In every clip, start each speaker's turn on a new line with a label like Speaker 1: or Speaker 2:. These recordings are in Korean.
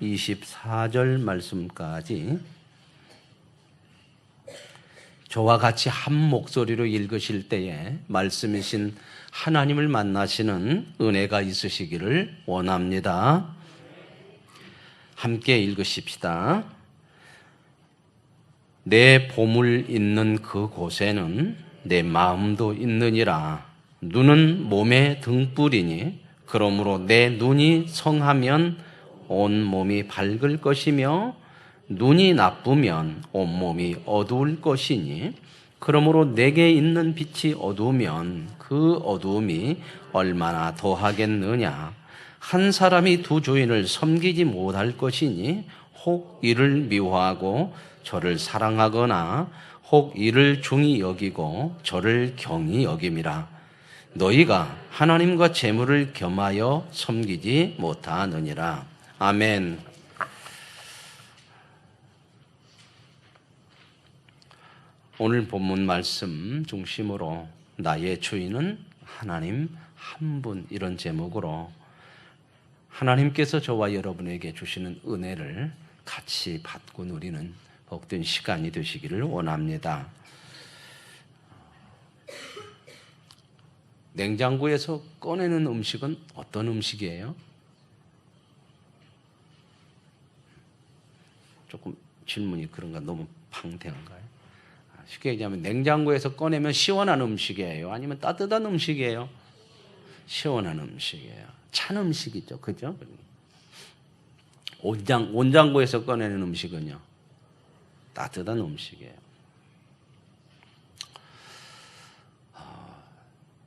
Speaker 1: 24절 말씀까지 저와 같이 한 목소리로 읽으실 때에 말씀이신 하나님을 만나시는 은혜가 있으시기를 원합니다. 함께 읽으십시다. 내 보물 있는 그곳에는 내 마음도 있느니라. 눈은 몸의 등불이니 그러므로 내 눈이 성하면 온 몸이 밝을 것이며 눈이 나쁘면 온몸이 어두울 것이니 그러므로 내게 있는 빛이 어두우면 그 어두움이 얼마나 더하겠느냐. 한 사람이 두 주인을 섬기지 못할 것이니 혹 이를 미워하고 저를 사랑하거나 혹 이를 중히 여기고 저를 경히 여김이라. 너희가 하나님과 재물을 겸하여 섬기지 못하느니라. 아멘. 오늘 본문 말씀 중심으로 나의 주인은 하나님 한 분, 이런 제목으로 하나님께서 저와 여러분에게 주시는 은혜를 같이 받고 누리는 복된 시간이 되시기를 원합니다. 냉장고에서 꺼내는 음식은 어떤 음식이에요? 조금 질문이 그런가? 너무 방대한가요? 쉽게 얘기하면 냉장고에서 꺼내면 시원한 음식이에요? 아니면 따뜻한 음식이에요? 시원한 음식이에요. 찬 음식이죠. 그죠? 온장고에서 꺼내는 음식은요? 따뜻한 음식이에요.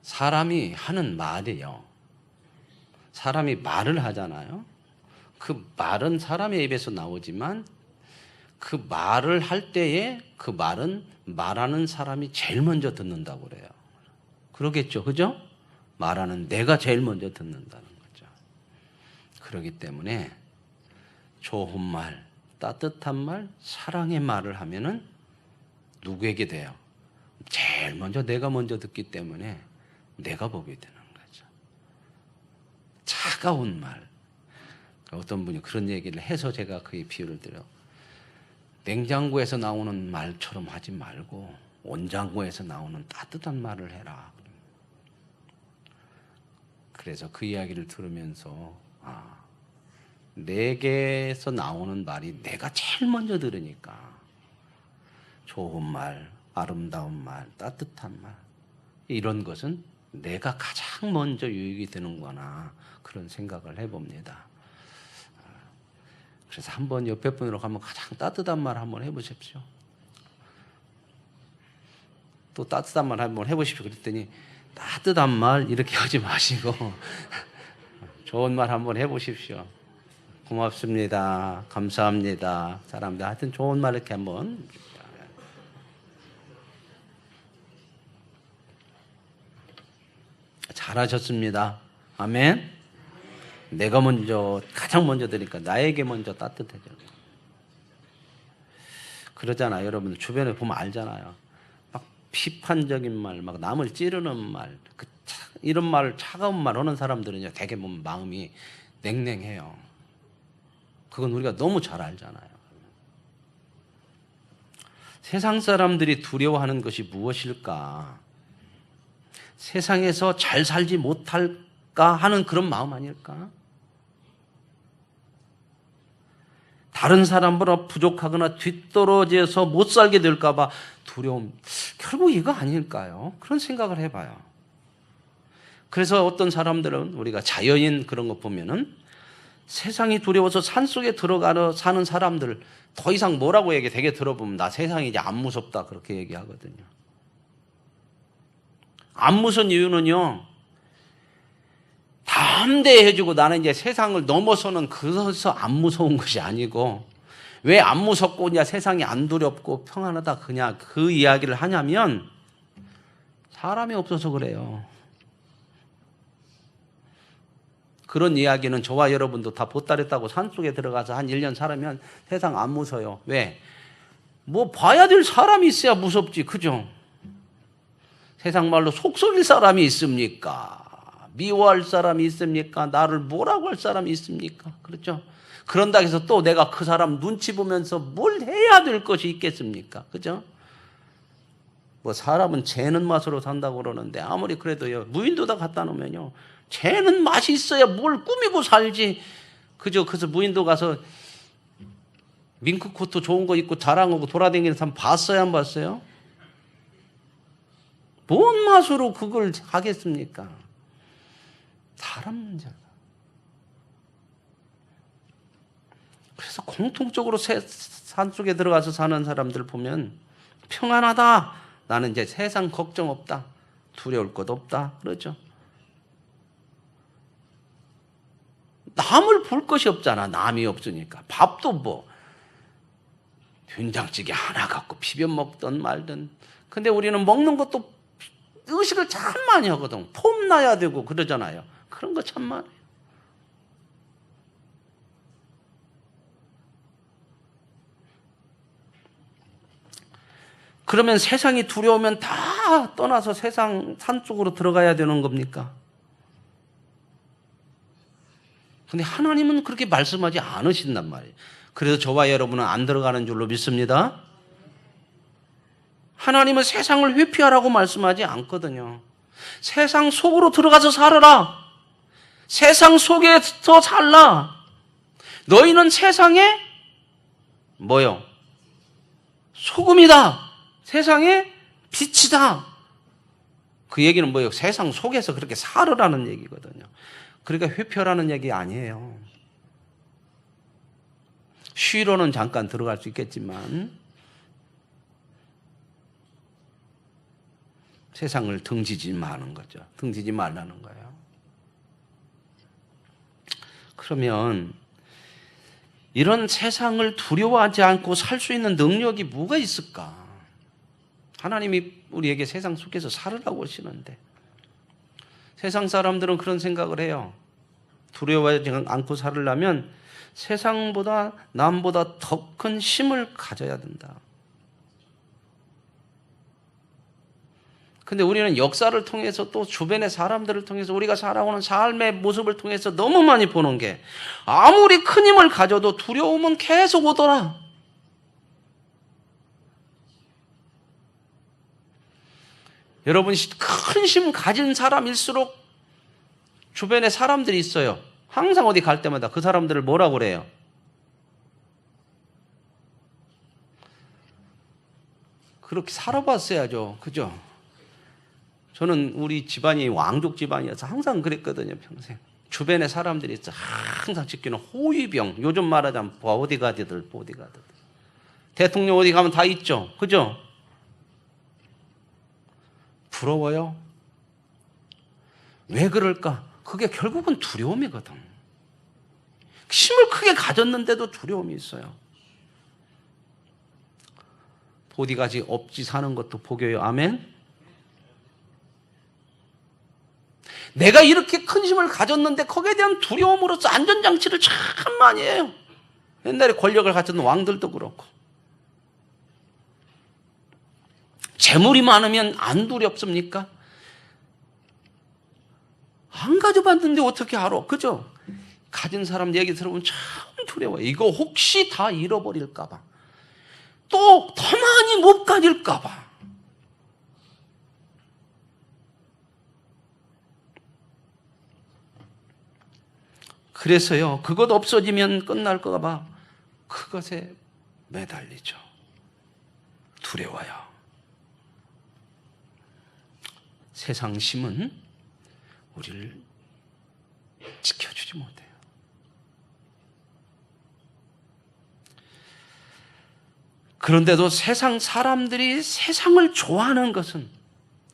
Speaker 1: 사람이 하는 말이요. 사람이 말을 하잖아요. 그 말은 사람의 입에서 나오지만 그 말을 할 때에 그 말은 말하는 사람이 제일 먼저 듣는다고 그래요. 그러겠죠. 그죠? 말하는 내가 제일 먼저 듣는다는 거죠. 그렇기 때문에 좋은 말, 따뜻한 말, 사랑의 말을 하면은 누구에게 돼요? 제일 먼저 내가 먼저 듣기 때문에 내가 보게 되는 거죠. 차가운 말. 어떤 분이 그런 얘기를 해서 제가 그 비유를 드려요. 냉장고에서 나오는 말처럼 하지 말고 온장고에서 나오는 따뜻한 말을 해라. 그래서 그 이야기를 들으면서 내게서 나오는 말이 내가 제일 먼저 들으니까 좋은 말, 아름다운 말, 따뜻한 말 이런 것은 내가 가장 먼저 유익이 되는구나 그런 생각을 해봅니다. 그래서 한번 옆에 분으로 가면 가장 따뜻한 말 한번 해보십시오. 또 따뜻한 말 한번 해보십시오. 그랬더니 따뜻한 말 이렇게 하지 마시고 좋은 말 한번 해보십시오. 고맙습니다. 감사합니다. 사람들 하여튼 좋은 말 이렇게 한번. 잘하셨습니다. 아멘. 내가 먼저 가장 먼저 들으니까 나에게 먼저 따뜻해져. 그러잖아요. 여러분 주변에 보면 알잖아요. 막 비판적인 말, 막 남을 찌르는 말, 이런 말, 차가운 말 하는 사람들은요, 되게 보면 마음이 냉랭해요. 그건 우리가 너무 잘 알잖아요. 세상 사람들이 두려워하는 것이 무엇일까? 세상에서 잘 살지 못할까 하는 그런 마음 아닐까? 다른 사람보다 부족하거나 뒤떨어져서 못 살게 될까 봐 두려움. 결국 이거 아닐까요? 그런 생각을 해봐요. 그래서 어떤 사람들은 우리가 자연인 그런 거 보면은 세상이 두려워서 산속에 들어가서 사는 사람들 더 이상 뭐라고 얘기 되게 들어보면 나 세상이 이제 안 무섭다 그렇게 얘기하거든요. 안 무서운 이유는요. 담대해지고 나는 이제 세상을 넘어서는 그래서 안 무서운 것이 아니고 왜 안 무섭고 이제 세상이 안 두렵고 평안하다 그냥 그 이야기를 하냐면 사람이 없어서 그래요. 그런 이야기는 저와 여러분도 다 보따리 따고 산속에 들어가서 한 1년 살면 세상 안 무서워요. 왜? 뭐 봐야 될 사람이 있어야 무섭지. 그죠? 세상 말로 속 썩일 사람이 있습니까? 미워할 사람이 있습니까? 나를 뭐라고 할 사람이 있습니까? 그렇죠? 그런다 해서 또 내가 그 사람 눈치 보면서 뭘 해야 될 것이 있겠습니까? 그죠? 뭐 사람은 재는 맛으로 산다고 그러는데 아무리 그래도요, 무인도다 갖다 놓으면요, 재는 맛이 있어야 뭘 꾸미고 살지. 그죠? 그래서 무인도 가서 밍크 코트 좋은 거 입고 자랑하고 돌아다니는 사람 봤어요, 안 봤어요? 뭔 맛으로 그걸 하겠습니까? 사람 문제다. 그래서 공통적으로 산속에 들어가서 사는 사람들 보면 평안하다. 나는 이제 세상 걱정 없다. 두려울 것 없다. 그러죠. 남을 볼 것이 없잖아. 남이 없으니까. 밥도 뭐 된장찌개 하나 갖고 비벼 먹던 말든. 근데 우리는 먹는 것도 의식을 참 많이 하거든. 폼 나야 되고 그러잖아요. 그런 거 참 많아요. 그러면 세상이 두려우면 다 떠나서 세상 산 쪽으로 들어가야 되는 겁니까? 근데 하나님은 그렇게 말씀하지 않으신단 말이에요. 그래서 저와 여러분은 안 들어가는 줄로 믿습니다. 하나님은 세상을 회피하라고 말씀하지 않거든요. 세상 속으로 들어가서 살아라. 세상 속에서 살라. 너희는 세상에 뭐요? 소금이다. 세상의 빛이다. 그 얘기는 뭐예요? 세상 속에서 그렇게 살으라는 얘기거든요. 그러니까 회피하라는 얘기 아니에요. 쉬러는 잠깐 들어갈 수 있겠지만 세상을 등지지 마는 거죠. 등지지 말라는 거예요. 그러면 이런 세상을 두려워하지 않고 살 수 있는 능력이 뭐가 있을까? 하나님이 우리에게 세상 속에서 살으라고 하시는데 세상 사람들은 그런 생각을 해요. 두려워하지 않고 살으려면 세상보다 남보다 더 큰 힘을 가져야 된다. 근데 우리는 역사를 통해서 또 주변의 사람들을 통해서 우리가 살아오는 삶의 모습을 통해서 너무 많이 보는 게 아무리 큰 힘을 가져도 두려움은 계속 오더라. 여러분, 큰 힘 가진 사람일수록 주변에 사람들이 있어요. 항상 어디 갈 때마다 그 사람들을 뭐라고 그래요? 그렇게 살아봤어야죠. 그죠? 저는 우리 집안이 왕족 집안이어서 항상 그랬거든요, 평생. 주변에 사람들이 있어. 항상 지키는 호위병. 요즘 말하자면 보디가드들. 대통령 어디 가면 다 있죠. 그죠? 부러워요? 왜 그럴까? 그게 결국은 두려움이거든. 힘을 크게 가졌는데도 두려움이 있어요. 보디가지 없이 사는 것도 복이에요. 아멘? 내가 이렇게 큰 힘을 가졌는데 거기에 대한 두려움으로서 안전장치를 참 많이 해요. 옛날에 권력을 가졌던 왕들도 그렇고. 재물이 많으면 안 두렵습니까? 안 가져봤는데 어떻게 알아? 그죠? 가진 사람 얘기 들어보면 참 두려워요. 이거 혹시 다 잃어버릴까봐. 또 더 많이 못 가질까봐. 그래서요, 그것 없어지면 끝날까봐 그것에 매달리죠. 두려워요. 세상 힘은 우리를 지켜주지 못해요. 그런데도 세상 사람들이 세상을 좋아하는 것은,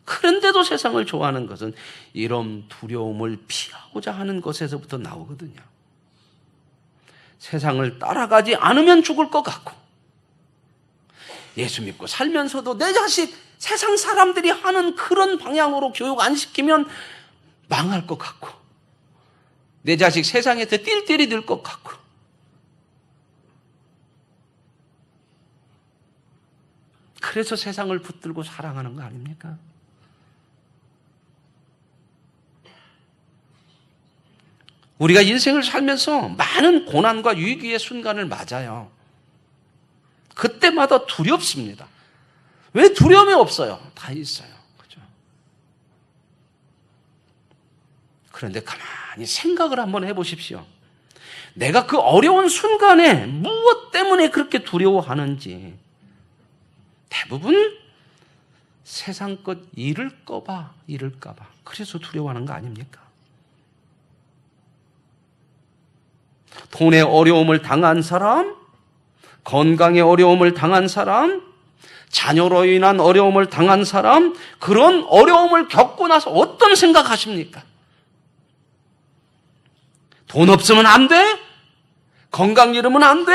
Speaker 1: 그런데도 세상을 좋아하는 것은 이런 두려움을 피하고자 하는 것에서부터 나오거든요. 세상을 따라가지 않으면 죽을 것 같고, 예수 믿고 살면서도 내 자식 세상 사람들이 하는 그런 방향으로 교육 안 시키면 망할 것 같고, 내 자식 세상에서 띨띨이 될 것 같고, 그래서 세상을 붙들고 사랑하는 거 우리가 인생을 살면서 많은 고난과 위기의 순간을 맞아요. 그때마다 두렵습니다. 왜 두려움이 없어요? 다 있어요. 그죠? 그런데 가만히 생각을 한번 해보십시오. 내가 그 어려운 순간에 무엇 때문에 그렇게 두려워하는지. 대부분 세상 것 잃을까봐. 그래서 두려워하는 거 아닙니까? 돈의 어려움을 당한 사람, 건강의 어려움을 당한 사람, 자녀로 인한 어려움을 당한 사람, 그런 어려움을 겪고 나서 어떤 생각하십니까? 돈 없으면 안 돼? 건강 잃으면 안 돼?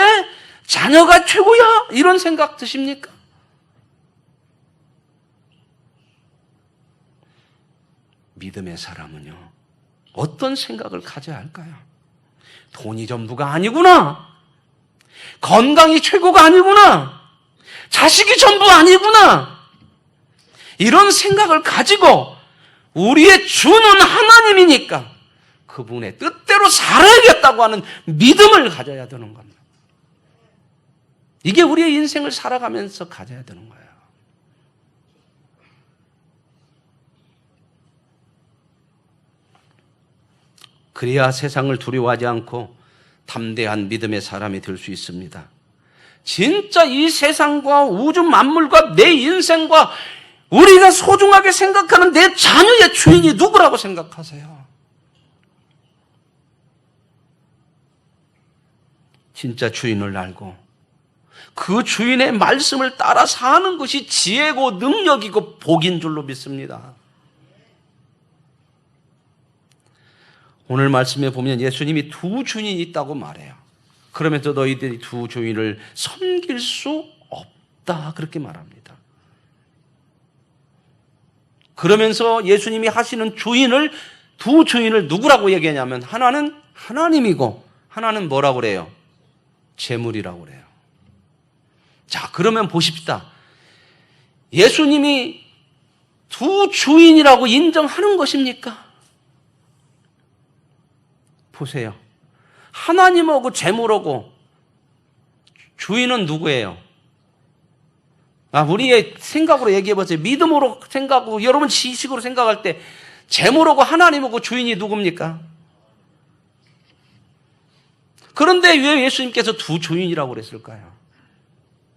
Speaker 1: 자녀가 최고야? 이런 생각 드십니까? 믿음의 사람은요, 어떤 생각을 가져야 할까요? 돈이 전부가 아니구나. 건강이 최고가 아니구나. 자식이 전부 아니구나. 이런 생각을 가지고 우리의 주는 하나님이니까 그분의 뜻대로 살아야겠다고 하는 믿음을 가져야 되는 겁니다. 이게 우리의 인생을 살아가면서 가져야 되는 거예요. 그래야 세상을 두려워하지 않고 담대한 믿음의 사람이 될 수 있습니다. 진짜 이 세상과 우주 만물과 내 인생과 우리가 소중하게 생각하는 내 자녀의 주인이 누구라고 생각하세요? 진짜 주인을 알고 그 주인의 말씀을 따라 사는 것이 지혜고 능력이고 복인 줄로 믿습니다. 오늘 말씀에 보면 예수님이 두 주인이 있다고 말해요. 그러면서 너희들이 두 주인을 섬길 수 없다 그렇게 말합니다. 그러면서 예수님이 하시는 두 주인을 누구라고 얘기하냐면 하나는 하나님이고 하나는 뭐라고 그래요? 재물이라고 그래요. 자, 그러면 보십시다. 예수님이 두 주인이라고 인정하는 것입니까? 보세요. 하나님하고 재물하고 주인은 누구예요? 우리의 생각으로 얘기해보세요. 믿음으로 생각하고 여러분 지식으로 생각할 때 재물하고 하나님하고 주인이 누굽니까? 그런데 왜 예수님께서 두 주인이라고 그랬을까요?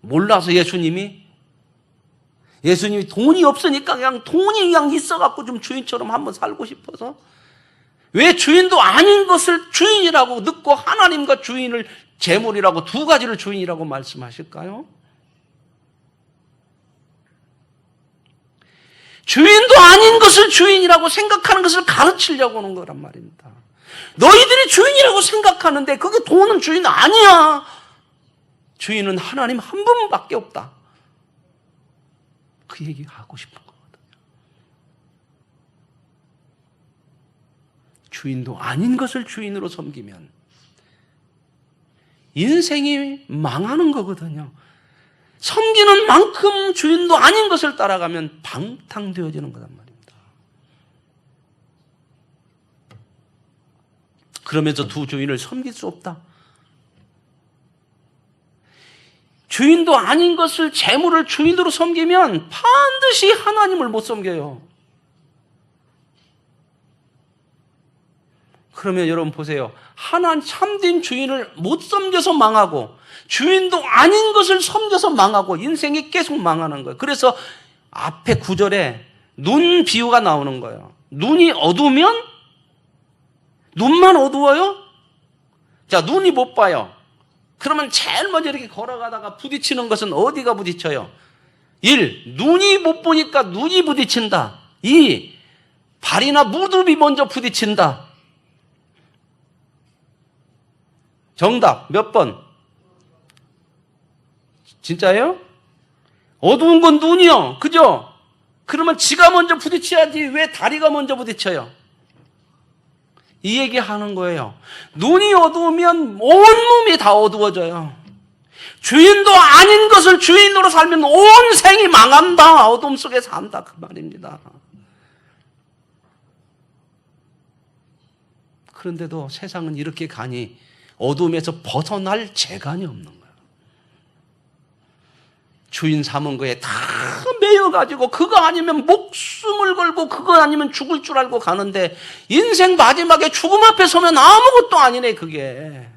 Speaker 1: 몰라서 예수님이 돈이 없으니까 돈이 있어갖고 좀 주인처럼 한번 살고 싶어서 왜 주인도 아닌 것을 주인이라고 듣고 하나님과 주인을 재물이라고 두 가지를 주인이라고 말씀하실까요? 주인도 아닌 것을 주인이라고 생각하는 것을 가르치려고 하는 거란 말입니다. 너희들이 주인이라고 생각하는데 그게 돈은 주인 아니야. 주인은 하나님 한 분밖에 없다. 그 얘기 하고 싶은 거거든요. 주인도 아닌 것을 주인으로 섬기면 인생이 망하는 거거든요. 섬기는 만큼 주인도 아닌 것을 따라가면 방탕되어지는 거란 말입니다. 그러면서 두 주인을 섬길 수 없다. 주인도 아닌 것을 재물을 주인으로 섬기면 반드시 하나님을 못 섬겨요. 그러면 여러분 보세요. 하나님 참된 주인을 못 섬겨서 망하고 주인도 아닌 것을 섬겨서 망하고 인생이 계속 망하는 거예요. 그래서 앞에 구절에 눈 비유가 나오는 거예요. 눈이 어두우면 눈만 어두워요? 자, 눈이 못 봐요. 그러면 제일 먼저 이렇게 걸어가다가 부딪히는 것은 어디가 부딪혀요? 1. 눈이 못 보니까 눈이 부딪힌다. 2. 발이나 무릎이 먼저 부딪힌다. 정답 몇 번? 진짜예요? 어두운 건 눈이요. 그죠? 그러면 지가 먼저 부딪혀야지 왜 다리가 먼저 부딪혀요? 이 얘기 하는 거예요. 눈이 어두우면 온몸이 다 어두워져요. 주인도 아닌 것을 주인으로 살면 온 생이 망한다. 어둠 속에 산다. 그 말입니다. 그런데도 세상은 이렇게 가니 어둠에서 벗어날 재간이 없는 거예요. 주인 삼은 거에 다 매여가지고 그거 아니면 목숨을 걸고 그거 아니면 죽을 줄 알고 가는데 인생 마지막에 죽음 앞에 서면 아무것도 아니네 그게.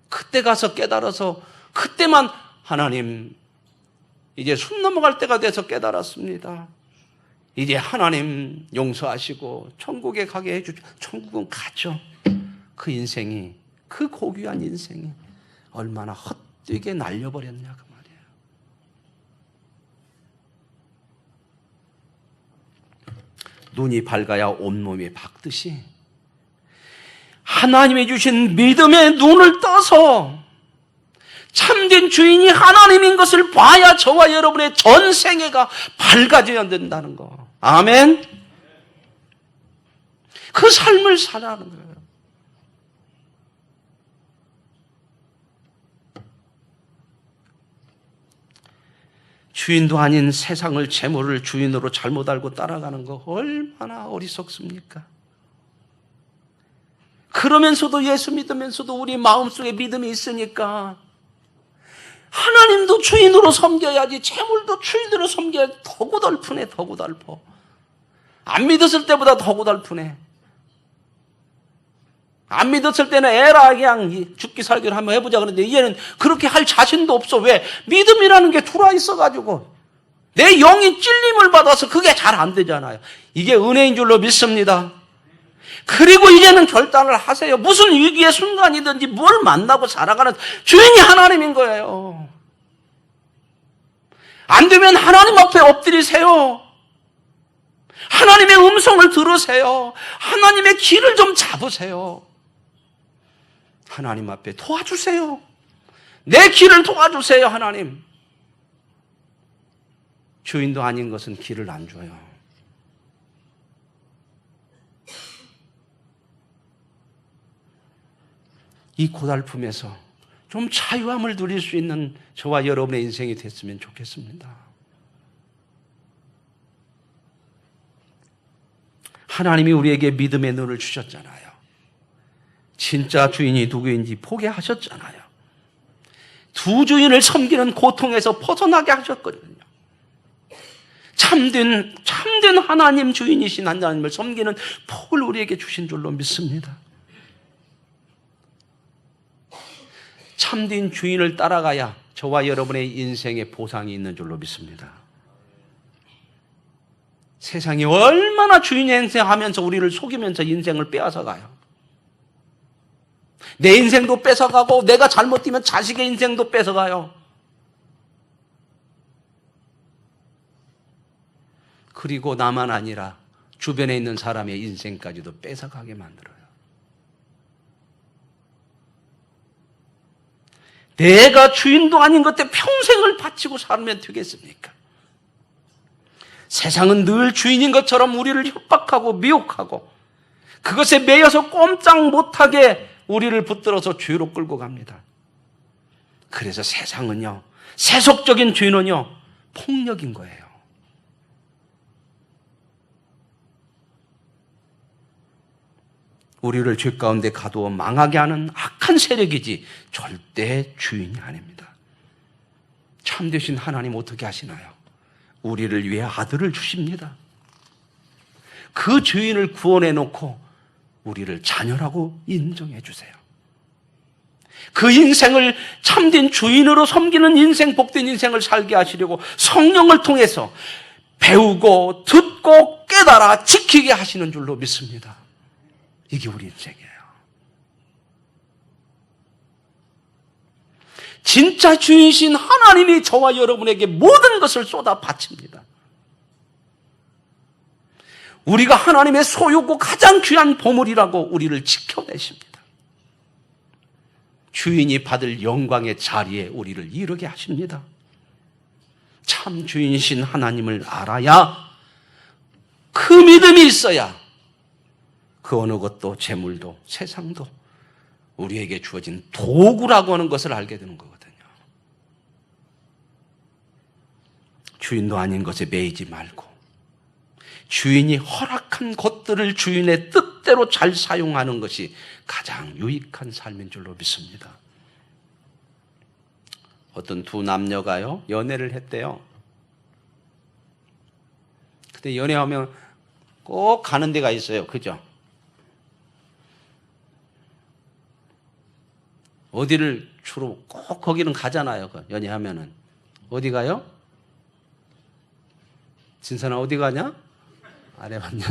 Speaker 1: 그때 가서 깨달아서 그때만 하나님 이제 숨 넘어갈 때가 돼서 깨달았습니다. 이제 하나님 용서하시고 천국에 가게 해주죠. 천국은 가죠. 그 인생이 그 고귀한 인생이 얼마나 헛되게 날려버렸냐 그 말이에요. 눈이 밝아야 온몸이 밝듯이 하나님이 주신 믿음의 눈을 떠서 참된 주인이 하나님인 것을 봐야 저와 여러분의 전 생애가 밝아져야 된다는 거. 아멘. 그 삶을 살아가는 거예요. 주인도 아닌 세상을 재물을 주인으로 잘못 알고 따라가는 거 얼마나 어리석습니까? 그러면서도 예수 믿으면서도 우리 마음속에 믿음이 있으니까 하나님도 주인으로 섬겨야지 재물도 주인으로 섬겨야지 더 고달프네 더 고달퍼. 안 믿었을 때보다 더 고달프네. 안 믿었을 때는 에라 그냥 죽기 살기를 한번 해보자 그러는데 얘는 그렇게 할 자신도 없어. 왜? 믿음이라는 게 들어와 있어가지고 내 영이 찔림을 받아서 그게 잘 안 되잖아요. 이게 은혜인 줄로 믿습니다. 그리고 이제는 결단을 하세요. 무슨 위기의 순간이든지 뭘 만나고 살아가는 주인이 하나님인 거예요. 안 되면 하나님 앞에 엎드리세요. 하나님의 음성을 들으세요. 하나님의 길을 좀 잡으세요. 하나님 앞에 도와주세요. 내 길을 도와주세요, 하나님. 주인도 아닌 것은 길을 안 줘요. 이 고달픔에서 좀 자유함을 누릴 수 있는 저와 여러분의 인생이 됐으면 좋겠습니다. 하나님이 우리에게 믿음의 눈을 주셨잖아요. 진짜 주인이 누구인지 포기하셨잖아요. 두 주인을 섬기는 고통에서 벗어나게 하셨거든요. 참된 하나님 주인이신 하나님을 섬기는 복을 우리에게 주신 줄로 믿습니다. 참된 주인을 따라가야 저와 여러분의 인생에 보상이 있는 줄로 믿습니다. 세상이 얼마나 주인 행세하면서 우리를 속이면서 인생을 빼앗아가요. 내 인생도 뺏어가고 내가 잘못 뛰면 자식의 인생도 뺏어가요. 그리고 나만 아니라 주변에 있는 사람의 인생까지도 뺏어가게 만들어요. 내가 주인도 아닌 것에 평생을 바치고 살면 되겠습니까? 세상은 늘 주인인 것처럼 우리를 협박하고 미혹하고 그것에 매여서 꼼짝 못하게 우리를 붙들어서 죄로 끌고 갑니다. 그래서 세상은요, 세속적인 죄는요, 폭력인 거예요. 우리를 죄 가운데 가두어 망하게 하는 악한 세력이지 절대 주인이 아닙니다. 참되신 하나님 어떻게 하시나요? 우리를 위해 아들을 주십니다. 그 주인을 구원해 놓고 우리를 자녀라고 인정해 주세요. 그 인생을 참된 주인으로 섬기는 인생, 복된 인생을 살게 하시려고 성령을 통해서 배우고 듣고 깨달아 지키게 하시는 줄로 믿습니다. 이게 우리 인생이에요. 진짜 주인이신 하나님이 저와 여러분에게 모든 것을 쏟아 바칩니다. 우리가 하나님의 소유고 가장 귀한 보물이라고 우리를 지켜내십니다. 주인이 받을 영광의 자리에 우리를 이르게 하십니다. 참 주인이신 하나님을 알아야, 그 믿음이 있어야 그 어느 것도 재물도 세상도 우리에게 주어진 도구라고 하는 것을 알게 되는 거거든요. 주인도 아닌 것에 매이지 말고 주인이 허락한 것들을 주인의 뜻대로 잘 사용하는 것이 가장 유익한 삶인 줄로 믿습니다. 어떤 두 남녀가요, 연애를 했대요. 근데 연애하면 꼭 가는 데가 있어요. 그죠? 어디를 주로 꼭 거기는 가잖아요. 연애하면은. 어디 가요? 진선아 어디 가냐? 안 해봤냐?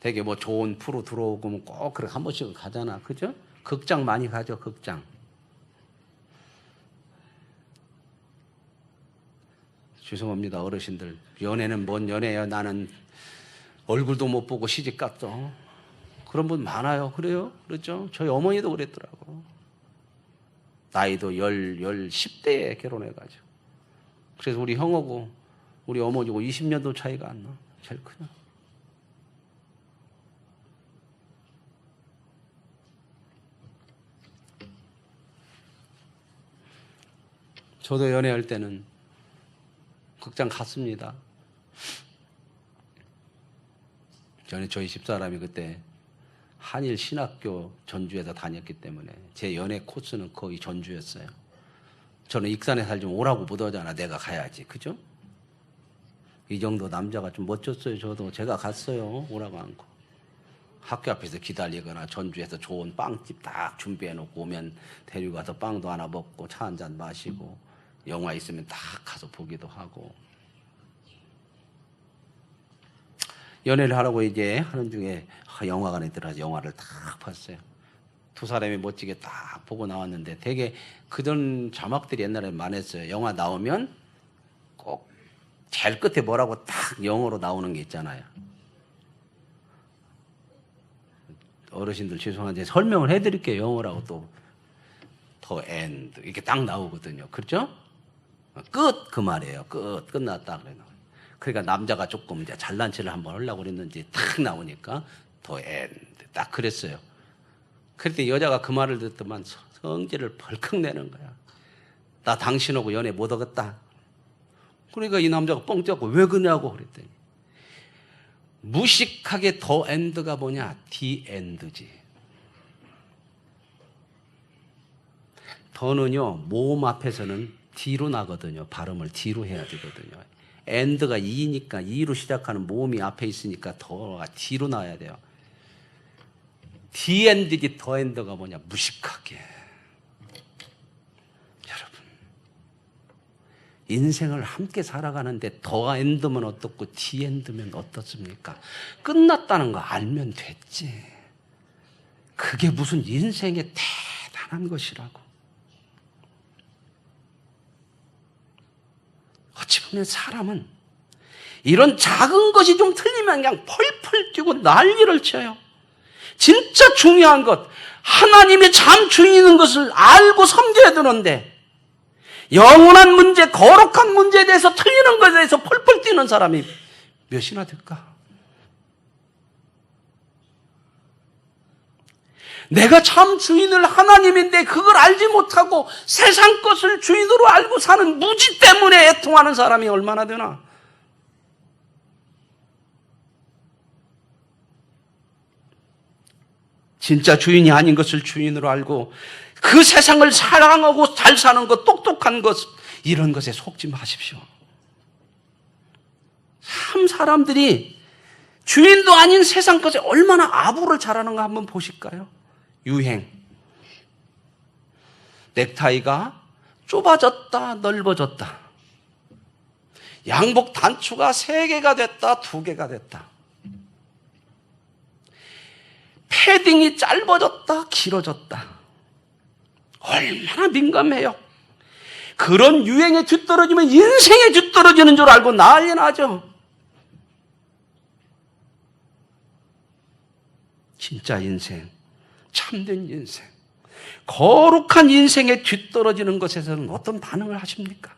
Speaker 1: 되게 뭐 좋은 프로 들어오고 꼭 그렇게 한 번씩은 가잖아. 그죠? 극장 많이 가죠. 극장. 죄송합니다 어르신들. 연애는 뭔 연애야. 나는 얼굴도 못 보고 시집 갔어. 그런 분 많아요. 그래요? 그렇죠? 저희 어머니도 그랬더라고. 나이도 10대에 결혼해가지고. 그래서 우리 형하고 우리 어머니고 20년도 차이가 안 나. 제일 크죠. 저도 연애할 때는 극장 갔습니다. 저희 집사람이 그때 한일 신학교 전주에서 다녔기 때문에 제 연애 코스는 거의 전주였어요. 저는 익산에 살지만 오라고 못 오잖아. 내가 가야지. 그죠? 이 정도 남자가 좀 멋졌어요. 저도 제가 갔어요. 오라고 않고. 학교 앞에서 기다리거나 전주에서 좋은 빵집 딱 준비해 놓고 오면 데리고 가서 빵도 하나 먹고 차 한 잔 마시고 영화 있으면 딱 가서 보기도 하고. 연애를 하라고 이제 하는 중에 영화관에 들어가서 영화를 딱 봤어요. 두 사람이 멋지게 딱 보고 나왔는데 되게 그전 자막들이 옛날에 많았어요. 영화 나오면 꼭 제일 끝에 뭐라고 딱 영어로 나오는 게 있잖아요. 어르신들 죄송한데 설명을 해드릴게요. 영어라고 또 더 엔드 이렇게 딱 나오거든요. 그렇죠? 끝 그 말이에요. 끝났다 그래. 그러니까 남자가 조금 이제 잘난 체를 한번 하려고 그랬는지 딱 나오니까 더 엔드 딱 그랬어요. 그랬더니 여자가 그 말을 듣더만 성질을 벌컥 내는 거야. 나 당신하고 연애 못 하겠다. 그러니까 이 남자가 뻥 쪄고 왜 그러냐고 그랬더니 무식하게 더 엔드가 뭐냐? 디 엔드지. 더는요 모음 앞에서는 D로 나거든요. 발음을 D로 해야 되거든요. 엔드가 E니까 E로 시작하는 모음이 앞에 있으니까 더가 D로 나와야 돼요. D 엔드지 더 엔드가 뭐냐? 무식하게. 여러분 인생을 함께 살아가는데 더 엔드면 어떻고 D 엔드면 어떻습니까? 끝났다는 거 알면 됐지. 그게 무슨 인생의 대단한 것이라고. 어찌 보면 사람은 이런 작은 것이 좀 틀리면 그냥 펄펄 뛰고 난리를 쳐요. 진짜 중요한 것, 하나님이 참 주인인 것을 알고 섬겨야 되는데 영원한 문제, 거룩한 문제에 대해서 틀리는 것에 대해서 펄펄 뛰는 사람이 몇이나 될까? 내가 참 주인을 하나님인데 그걸 알지 못하고 세상 것을 주인으로 알고 사는 무지 때문에 애통하는 사람이 얼마나 되나? 진짜 주인이 아닌 것을 주인으로 알고 그 세상을 사랑하고 잘 사는 것, 똑똑한 것, 이런 것에 속지 마십시오. 참 사람들이 주인도 아닌 세상 것에 얼마나 아부를 잘하는가 한번 보실까요? 유행. 넥타이가 좁아졌다, 넓어졌다. 양복 단추가 3개가 됐다, 2개가 됐다. 패딩이 짧아졌다, 길어졌다. 얼마나 민감해요. 그런 유행에 뒤떨어지면 인생에 뒤떨어지는 줄 알고 난리 나죠. 진짜 인생, 참된 인생, 거룩한 인생에 뒤떨어지는 것에서는 어떤 반응을 하십니까?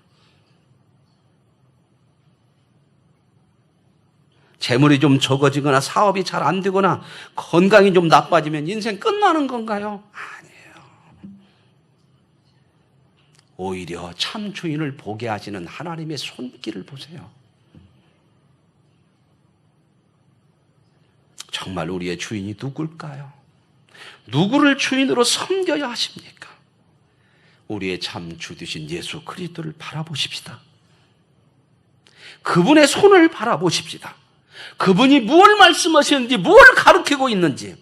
Speaker 1: 재물이 좀 적어지거나 사업이 잘 안 되거나 건강이 좀 나빠지면 인생 끝나는 건가요? 아니에요. 오히려 참 주인을 보게 하시는 하나님의 손길을 보세요. 정말 우리의 주인이 누굴까요? 누구를 주인으로 섬겨야 하십니까? 우리의 참 주 되신 예수 그리스도를 바라보십시다. 그분의 손을 바라보십시다. 그분이 무엇을 말씀하시는지, 무엇을 가르치고 있는지,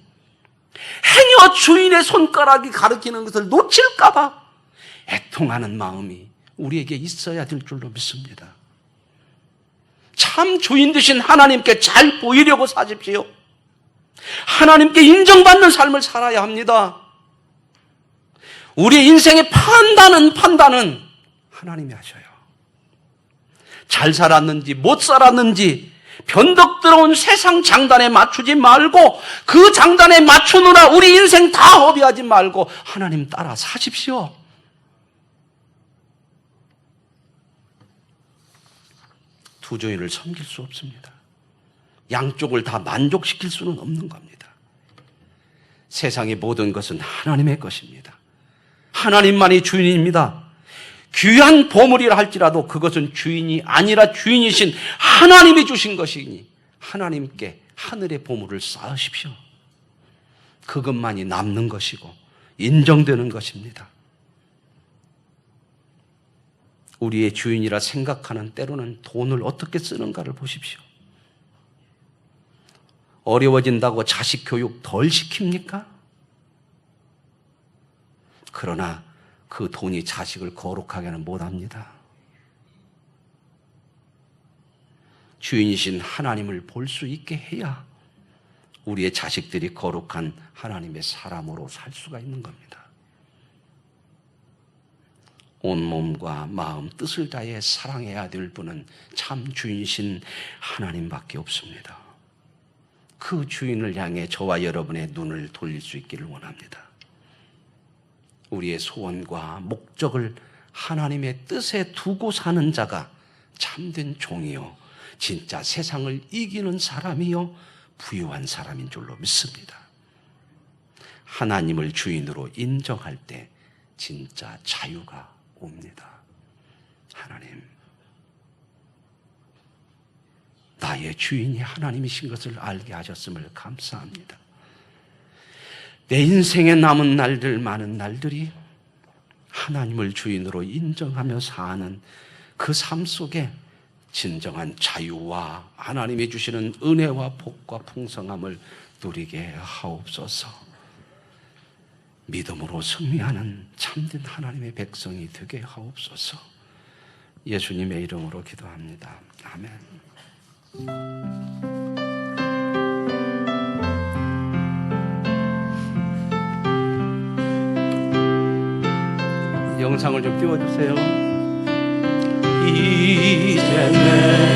Speaker 1: 행여 주인의 손가락이 가르치는 것을 놓칠까봐 애통하는 마음이 우리에게 있어야 될 줄로 믿습니다. 참 주인 되신 하나님께 잘 보이려고 사십시오. 하나님께 인정받는 삶을 살아야 합니다. 우리의 인생의 판단은 하나님이 하셔요. 잘 살았는지 못 살았는지 변덕스러운 세상 장단에 맞추지 말고, 그 장단에 맞추느라 우리 인생 다 허비하지 말고 하나님 따라 사십시오. 두 주인을 섬길 수 없습니다. 양쪽을 다 만족시킬 수는 없는 겁니다. 세상의 모든 것은 하나님의 것입니다. 하나님만이 주인입니다. 귀한 보물이라 할지라도 그것은 주인이 아니라 주인이신 하나님이 주신 것이니 하나님께 하늘의 보물을 쌓으십시오. 그것만이 남는 것이고 인정되는 것입니다. 우리의 주인이라 생각하는 때로는 돈을 어떻게 쓰는가를 보십시오. 어려워진다고 자식 교육 덜 시킵니까? 그러나 그 돈이 자식을 거룩하게는 못합니다. 주인이신 하나님을 볼 수 있게 해야 우리의 자식들이 거룩한 하나님의 사람으로 살 수가 있는 겁니다. 온몸과 마음, 뜻을 다해 사랑해야 될 분은 참 주인이신 하나님밖에 없습니다. 그 주인을 향해 저와 여러분의 눈을 돌릴 수 있기를 원합니다. 우리의 소원과 목적을 하나님의 뜻에 두고 사는 자가 참된 종이요, 진짜 세상을 이기는 사람이요, 부유한 사람인 줄로 믿습니다. 하나님을 주인으로 인정할 때 진짜 자유가 옵니다. 하나님, 나의 주인이 하나님이신 것을 알게 하셨음을 감사합니다. 내 인생에 남은 날들, 많은 날들이 하나님을 주인으로 인정하며 사는 그 삶 속에 진정한 자유와 하나님이 주시는 은혜와 복과 풍성함을 누리게 하옵소서. 믿음으로 승리하는 참된 하나님의 백성이 되게 하옵소서. 예수님의 이름으로 기도합니다. 아멘. 영상을 좀 띄워주세요. 이제 내